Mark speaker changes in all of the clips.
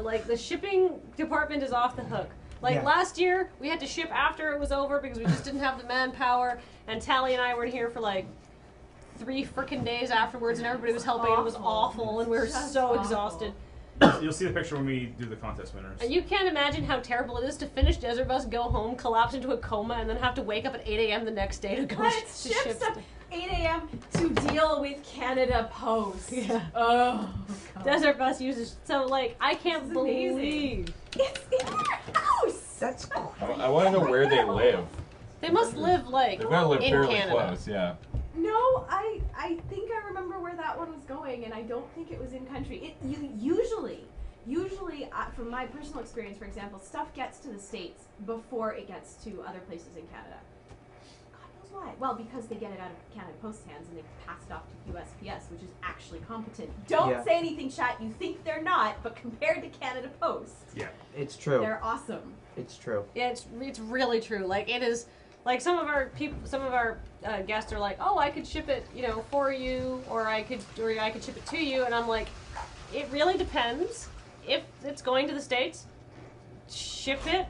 Speaker 1: like the shipping department is off the hook. Like last year, we had to ship after it was over because we just didn't have the manpower. And Tally and I were here for like 3 frickin' days afterwards, and everybody was helping. And it was awful, and we were so exhausted.
Speaker 2: You'll see the picture when we do the contest winners.
Speaker 1: And you can't imagine how terrible it is to finish Desert Bus, go home, collapse into a coma, and then have to wake up at 8 a.m. the next day to go
Speaker 3: to ship stuff. 8 a.m. to deal with Canada Post.
Speaker 1: Yeah.
Speaker 3: Oh, God.
Speaker 1: Desert Bus uses I can't believe
Speaker 3: it's in their house.
Speaker 4: That's cool.
Speaker 5: I want to know where they live.
Speaker 1: They must live
Speaker 5: They've got to live
Speaker 1: in
Speaker 5: fairly
Speaker 1: Canada.
Speaker 5: close, yeah.
Speaker 3: No, I think I remember where that one was going, and I don't think it was in country. Usually, from my personal experience, for example, stuff gets to the States before it gets to other places in Canada. God knows why. Well, because they get it out of Canada Post hands and they pass it off to USPS, which is actually competent. Don't say anything, chat. You think they're not, but compared to Canada Post,
Speaker 4: it's true.
Speaker 3: They're awesome.
Speaker 4: It's true.
Speaker 1: Yeah, it's really true. Like it is. Like some of our guests are like, oh, I could ship it, for you, or I could ship it to you, and I'm like, it really depends. If it's going to the States, ship it.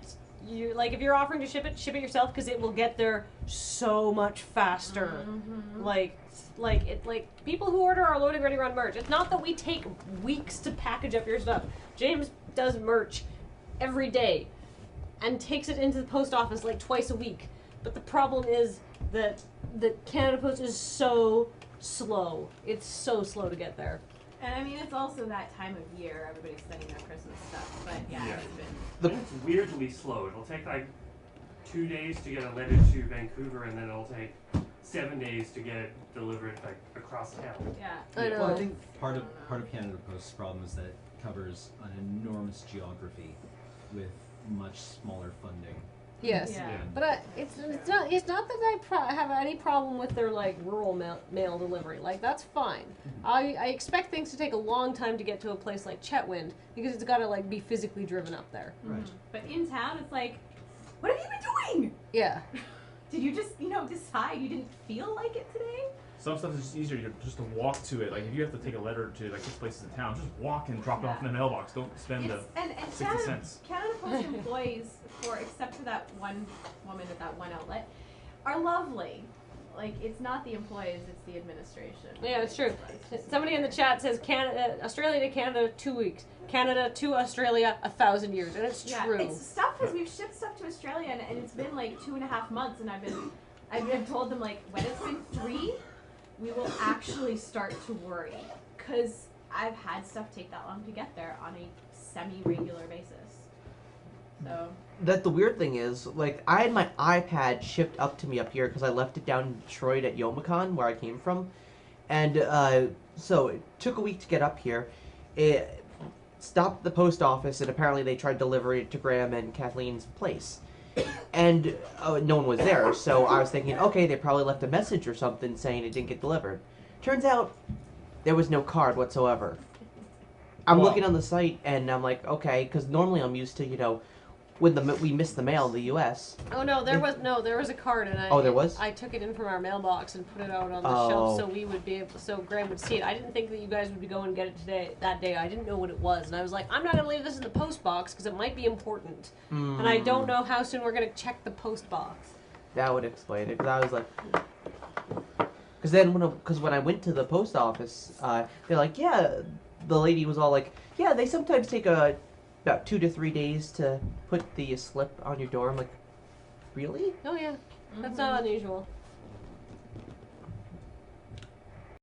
Speaker 1: If you're offering to ship it yourself because it will get there so much faster. Mm-hmm. Like people who order our Loading Ready Run merch. It's not that we take weeks to package up your stuff. James does merch every day, and takes it into the post office like twice a week. But the problem is that the Canada Post is so slow. It's so slow to get there.
Speaker 3: And I mean, it's also that time of year. Everybody's sending their Christmas stuff. But it's
Speaker 6: weirdly slow. It'll take like 2 days to get a letter to Vancouver, and then it'll take 7 days to get it delivered across town.
Speaker 3: Yeah.
Speaker 1: I know.
Speaker 7: Well, I think part of Canada Post's problem is that it covers an enormous geography with much smaller funding.
Speaker 1: Yes, but it's not that I have any problem with their rural mail delivery. That's fine. I expect things to take a long time to get to a place like Chetwynd because it's got to be physically driven up there.
Speaker 7: Right.
Speaker 3: But in town, it's like, what have you been doing?
Speaker 1: Yeah.
Speaker 3: Did you just decide you didn't feel like it today?
Speaker 2: Some stuff is just easier just to walk to it. Like if you have to take a letter to 6 places in town, just walk and drop it off in the mailbox. Don't spend the 60 cents.
Speaker 3: Canada Post employees, except for that one woman at that one outlet, are lovely. It's not the employees, it's the administration.
Speaker 1: Yeah, it's true. Somebody in the chat says Australia to Canada 2 weeks, Canada to Australia 1,000 years, and it's true.
Speaker 3: It's we've shipped stuff to Australia, and it's been 2.5 months, and I've told them when it's been 3. We will actually start to worry because I've had stuff take that long to get there on a semi-regular basis. So
Speaker 4: the weird thing is, I had my iPad shipped up to me up here because I left it down in Detroit at Youmacon, where I came from, and so it took a week to get up here. It stopped at the post office, and apparently they tried delivering it to Graham and Kathleen's place. And no one was there, so I was thinking, okay, they probably left a message or something saying it didn't get delivered. Turns out, there was no card whatsoever. I'm looking on the site, and I'm like, okay, because normally I'm used to, when we missed the mail in the U.S.
Speaker 1: Oh no, there was a card, and
Speaker 4: there was?
Speaker 1: I took it in from our mailbox and put it out on the shelf so we would be able, so Graham would see it. I didn't think that you guys would be going to get it that day. I didn't know what it was, and I was like, I'm not going to leave this in the post box because it might be important, and I don't know how soon we're going to check the post box.
Speaker 4: That would explain it, because I was like, because then when I went to the post office, they're like, yeah, the lady was all like, yeah, they sometimes take about 2 to 3 days to put the slip on your door. I'm like, really?
Speaker 1: Oh yeah, that's not unusual.